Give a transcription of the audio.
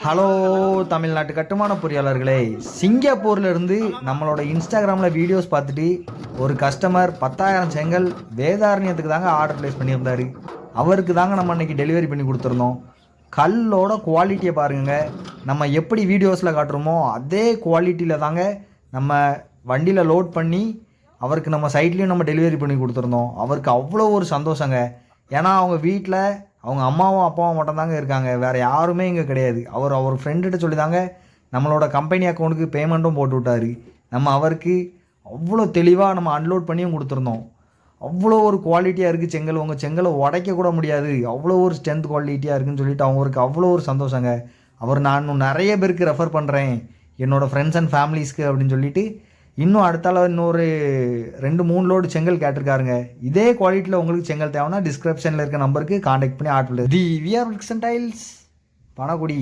Hello தமிழ்நாட்டு கட்டுமான பொறியாளர்களே, சிங்கப்பூர்ல இருந்து நம்மளோட இன்ஸ்டாகிராமில் வீடியோஸ் பார்த்துட்டு ஒரு கஸ்டமர் 10,000 செங்கல் வேதாரண்யத்துக்கு தாங்க ஆர்டர் ப்ளேஸ் பண்ணியிருந்தார். அவருக்கு தாங்க நம்ம அன்றைக்கி டெலிவரி பண்ணி கொடுத்துருந்தோம். கல்லோட குவாலிட்டியை பாருங்க, நம்ம எப்படி வீடியோஸில் காட்டுறோமோ அதே குவாலிட்டியில் தாங்க நம்ம வண்டியில் லோட் பண்ணி அவருக்கு நம்ம சைட்லேயும் நம்ம டெலிவரி பண்ணி கொடுத்துருந்தோம். அவருக்கு அவ்வளோ ஒரு சந்தோஷங்க. ஏன்னா அவங்க வீட்டில் அவங்க அம்மாவும் அப்பாவும் மட்டும்தாங்க இருக்காங்க, வேறு யாருமே இங்கே கிடையாது. அவர் ஃப்ரெண்டுகிட்ட சொல்லி தாங்க நம்மளோட கம்பெனி அக்கௌண்ட்டுக்கு பேமெண்ட்டும் போட்டு விட்டார். நம்ம அவருக்கு அவ்வளோ தெளிவாக நம்ம அன்லோட் பண்ணியும் கொடுத்துருந்தோம். அவ்வளோ ஒரு குவாலிட்டியாக இருக்குது செங்கல், உங்கள் செங்கலை உடைக்க கூட முடியாது, அவ்வளோ ஒரு ஸ்ட்ரென்த் குவாலிட்டியாக இருக்குதுன்னு சொல்லிட்டு அவங்களுக்கு அவ்வளோ ஒரு சந்தோஷங்க. நான் இன்னும் நிறைய பேருக்கு ரெஃபர் பண்ணுறேன், என்னோடய ஃப்ரெண்ட்ஸ் அண்ட் ஃபேமிலிஸ்க்கு அப்படின்னு சொல்லிட்டு இன்னும் அடுத்தால இன்னொரு 2-3 லோடு செங்கல் கேட்டிருக்காருங்க. இதே குவாலிட்டியில் உங்களுக்கு செங்கல் தேவைன்னா டிஸ்கிரிப்ஷனில் இருக்க நம்பருக்கு காண்டாக்ட் பண்ணி order the VR bricks and tiles, Panagudi.